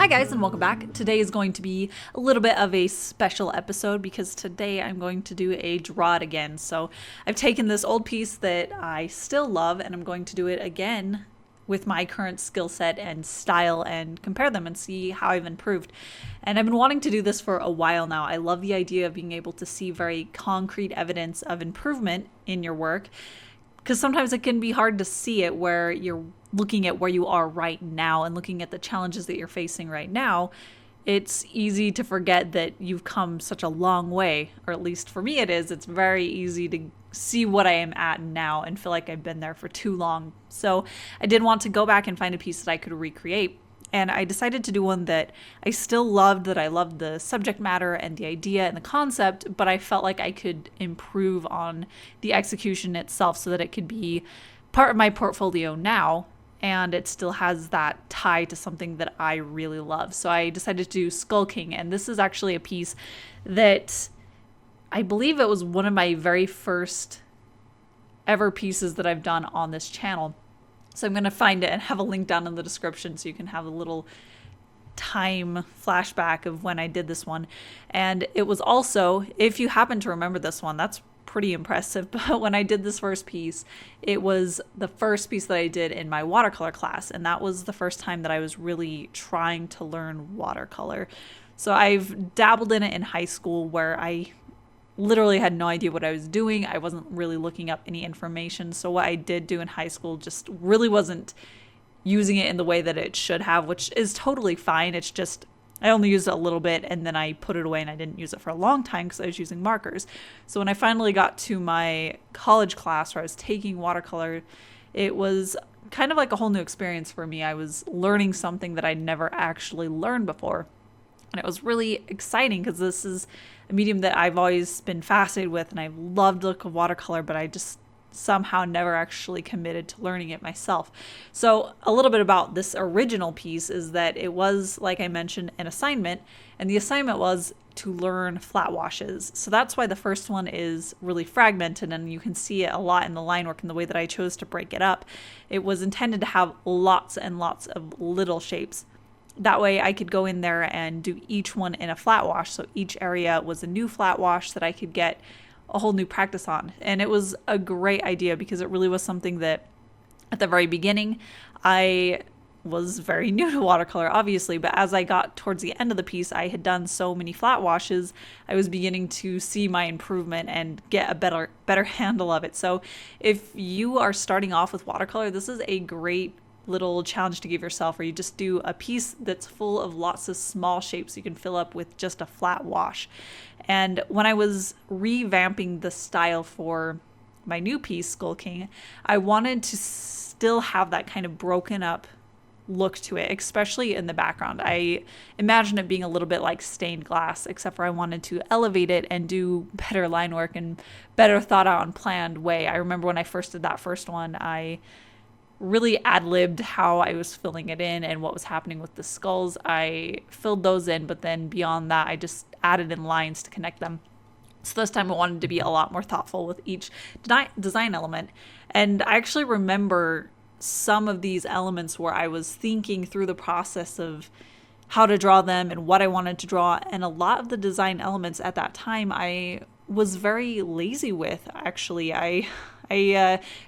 Hi guys and welcome back. Today is going to be a little bit of a special episode because today I'm going to do a draw it again. So I've taken this old piece that I still love and I'm going to do it again with my current skill set and style and compare them and see how I've improved. And I've been wanting to do this for a while now. I love the idea of being able to see very concrete evidence of improvement in your work, because sometimes it can be hard to see it where you're looking at where you are right now and looking at the challenges that you're facing right now. It's easy to forget that you've come such a long way, or at least for me it is. It's very easy to see what I am at now and feel like I've been there for too long. So I did want to go back and find a piece that I could recreate. And I decided to do one that I still loved, that I loved the subject matter and the idea and the concept, but I felt like I could improve on the execution itself so that it could be part of my portfolio now, and it still has that tie to something that I really love. So I decided to do Skull King, and this is actually a piece that I believe it was one of my very first ever pieces that I've done on this channel. So I'm going to find it and have a link down in the description so you can have a little time flashback of when I did this one. And it was also, if you happen to remember this one, that's pretty impressive. But when I did this first piece, it was the first piece that I did in my watercolor class. And that was the first time that I was really trying to learn watercolor. So I've dabbled in it in high school where I literally had no idea what I was doing. I wasn't really looking up any information. So what I did do in high school just really wasn't using it in the way that it should have, which is totally fine. It's just I only used it a little bit and then I put it away and I didn't use it for a long time because I was using markers. So when I finally got to my college class where I was taking watercolor, it was kind of like a whole new experience for me. I was learning something that I'd never actually learned before. And it was really exciting because this is a medium that I've always been fascinated with and I've loved the look of watercolor, but I just somehow never actually committed to learning it myself. So a little bit about this original piece is that it was, like I mentioned, an assignment, and the assignment was to learn flat washes. So that's why the first one is really fragmented, and you can see it a lot in the line work and the way that I chose to break it up. It was intended to have lots and lots of little shapes. That way I could go in there and do each one in a flat wash. So each area was a new flat wash that I could get a whole new practice on. And it was a great idea because it really was something that at the very beginning, I was very new to watercolor, obviously, but as I got towards the end of the piece, I had done so many flat washes, I was beginning to see my improvement and get a better handle of it. So if you are starting off with watercolor, this is a great little challenge to give yourself, where you just do a piece that's full of lots of small shapes you can fill up with just a flat wash. And when I was revamping the style for my new piece, Skull King, I wanted to still have that kind of broken up look to it, especially in the background. I imagine it being a little bit like stained glass, except for I wanted to elevate it and do better line work and better thought out and planned way. I remember when I first did that first one, I really ad-libbed how I was filling it in and what was happening with the skulls. I filled those in, but then beyond that, I just added in lines to connect them. So this time I wanted to be a lot more thoughtful with each design element. And I actually remember some of these elements where I was thinking through the process of how to draw them and what I wanted to draw. And a lot of the design elements at that time, I was very lazy with, actually. I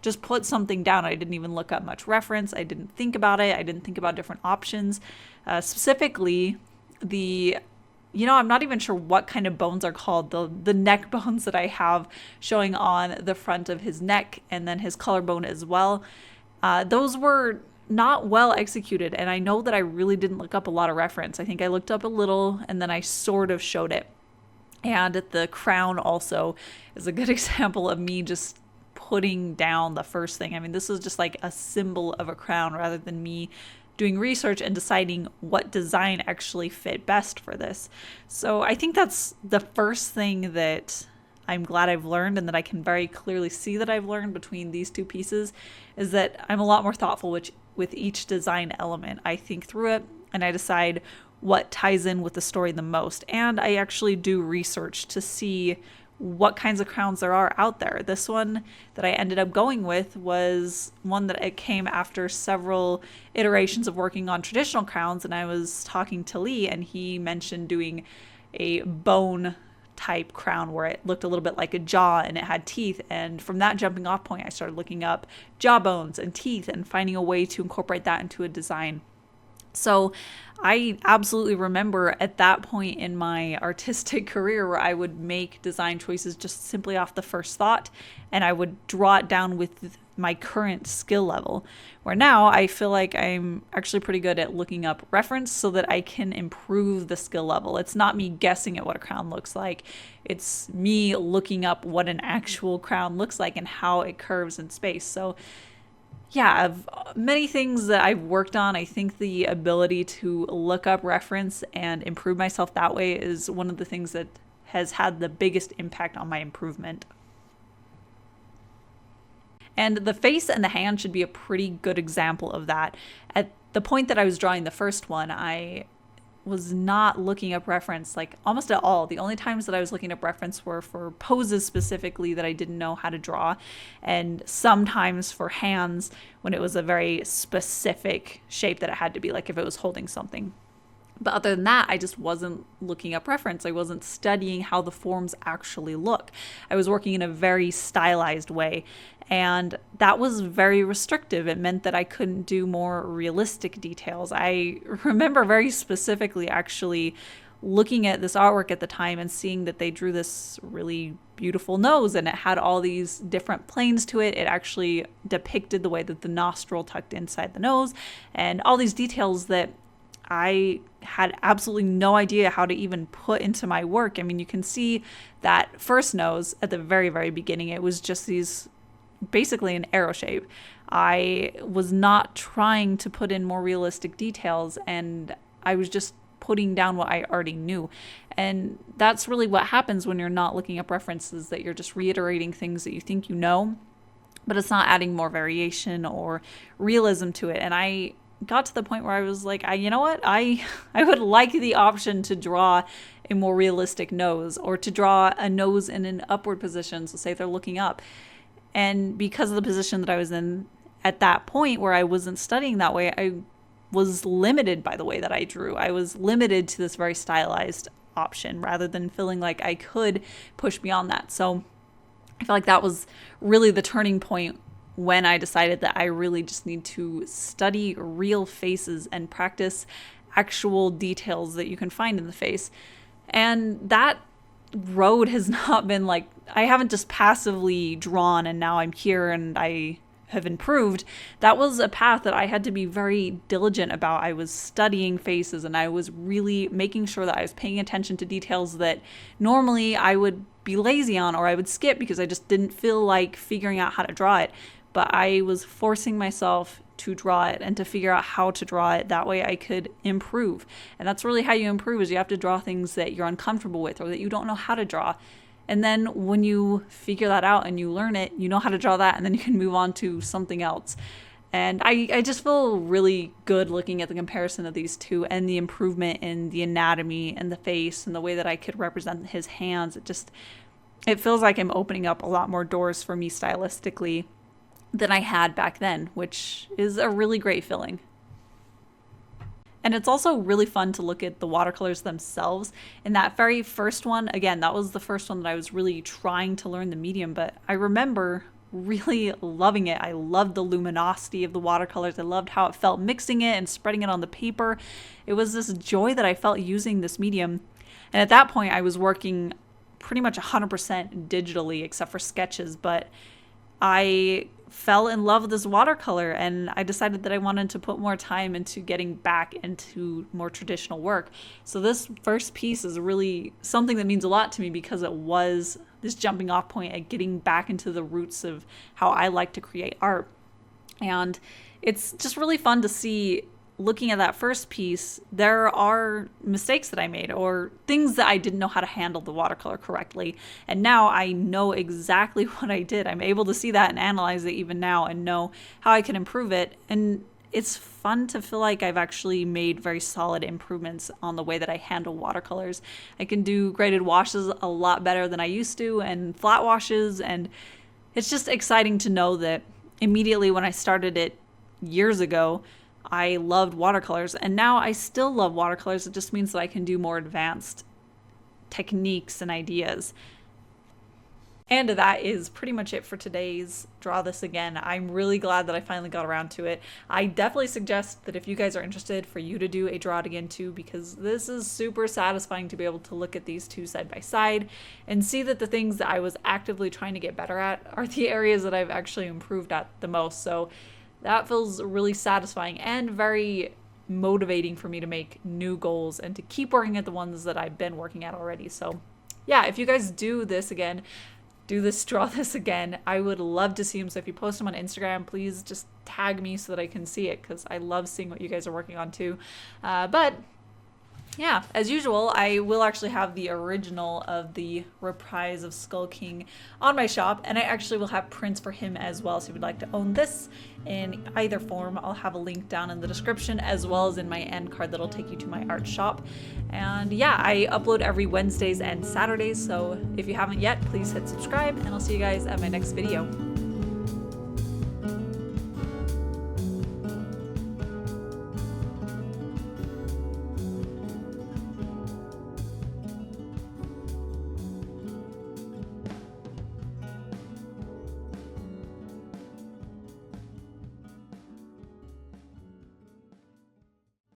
just put something down. I didn't even look up much reference. I didn't think about it. I didn't think about different options. Specifically, I'm not even sure what kind of bones are called. The neck bones that I have showing on the front of his neck and then his collarbone as well. Those were not well executed. And I know that I really didn't look up a lot of reference. I think I looked up a little and then I sort of showed it. And the crown also is a good example of me just putting down the first thing. I mean, this is just like a symbol of a crown rather than me doing research and deciding what design actually fit best for this. So I think that's the first thing that I'm glad I've learned, and that I can very clearly see that I've learned between these two pieces, is that I'm a lot more thoughtful with each design element. I think through it and I decide what ties in with the story the most. And I actually do research to see what kinds of crowns there are out there. This one that I ended up going with was one that it came after several iterations of working on traditional crowns, and I was talking to Lee and he mentioned doing a bone type crown where it looked a little bit like a jaw and it had teeth, and from that jumping off point I started looking up jaw bones and teeth and finding a way to incorporate that into a design. So I absolutely remember at that point in my artistic career where I would make design choices just simply off the first thought, and I would draw it down with my current skill level, where now I feel like I'm actually pretty good at looking up reference so that I can improve the skill level. It's not me guessing at what a crown looks like. It's me looking up what an actual crown looks like and how it curves in space. So yeah, of many things that I've worked on, I think the ability to look up reference and improve myself that way is one of the things that has had the biggest impact on my improvement. And the face and the hand should be a pretty good example of that. At the point that I was drawing the first one, I was not looking up reference like almost at all. The only times that I was looking up reference were for poses specifically that I didn't know how to draw, and sometimes for hands when it was a very specific shape that it had to be, like if it was holding something. But other than that, I just wasn't looking up reference. I wasn't studying how the forms actually look. I was working in a very stylized way, and that was very restrictive. It meant that I couldn't do more realistic details. I remember very specifically actually looking at this artwork at the time and seeing that they drew this really beautiful nose, and it had all these different planes to it. It actually depicted the way that the nostril tucked inside the nose and all these details that I had absolutely no idea how to even put into my work. I mean, you can see that first nose at the very, very beginning. It was just these, basically an arrow shape. I was not trying to put in more realistic details, and I was just putting down what I already knew. And that's really what happens when you're not looking up references, that you're just reiterating things that you think you know, but it's not adding more variation or realism to it. And I got to the point where I was like, you know what? I would like the option to draw a more realistic nose, or to draw a nose in an upward position. So say if they're looking up. And because of the position that I was in at that point where I wasn't studying that way, I was limited by the way that I drew. I was limited to this very stylized option rather than feeling like I could push beyond that. So I feel like that was really the turning point when I decided that I really just need to study real faces and practice actual details that you can find in the face. And that road has not been like, I haven't just passively drawn and now I'm here and I have improved. That was a path that I had to be very diligent about. I was studying faces and I was really making sure that I was paying attention to details that normally I would be lazy on or I would skip because I just didn't feel like figuring out how to draw it. But I was forcing myself to draw it and to figure out how to draw it. That way I could improve. And that's really how you improve, is you have to draw things that you're uncomfortable with or that you don't know how to draw. And then when you figure that out and you learn it, you know how to draw that, and then you can move on to something else. And I just feel really good looking at the comparison of these two and the improvement in the anatomy and the face and the way that I could represent his hands. It feels like I'm opening up a lot more doors for me stylistically than I had back then, which is a really great feeling. And it's also really fun to look at the watercolors themselves. In that very first one, again, that was the first one that I was really trying to learn the medium, but I remember really loving it. I loved the luminosity of the watercolors. I loved how it felt mixing it and spreading it on the paper. It was this joy that I felt using this medium. And at that point, I was working pretty much 100% digitally, except for sketches, but I fell in love with this watercolor, and I decided that I wanted to put more time into getting back into more traditional work. So this first piece is really something that means a lot to me because it was this jumping off point at getting back into the roots of how I like to create art. And it's just really fun to see, looking at that first piece, there are mistakes that I made or things that I didn't know how to handle the watercolor correctly. And now I know exactly what I did. I'm able to see that and analyze it even now and know how I can improve it. And it's fun to feel like I've actually made very solid improvements on the way that I handle watercolors. I can do graded washes a lot better than I used to, and flat washes, and it's just exciting to know that immediately when I started it years ago, I loved watercolors, and now I still love watercolors. It just means that I can do more advanced techniques and ideas. And that is pretty much it for today's Draw This Again. I'm really glad that I finally got around to it. I definitely suggest that if you guys are interested, for you to do a Draw It Again too, because this is super satisfying to be able to look at these two side by side and see that the things that I was actively trying to get better at are the areas that I've actually improved at the most. So that feels really satisfying and very motivating for me to make new goals and to keep working at the ones that I've been working at already. So yeah, if you guys do this again, Draw This Again, I would love to see them. So if you post them on Instagram, please just tag me so that I can see it, because I love seeing what you guys are working on too. But yeah, as usual, I will actually have the original of the Reprise of Skull King on my shop, and I actually will have prints for him as well. So if you'd like to own this in either form, I'll have a link down in the description, as well as in my end card that'll take you to my art shop. And yeah, I upload every Wednesdays and Saturdays, so if you haven't yet, please hit subscribe, and I'll see you guys at my next video.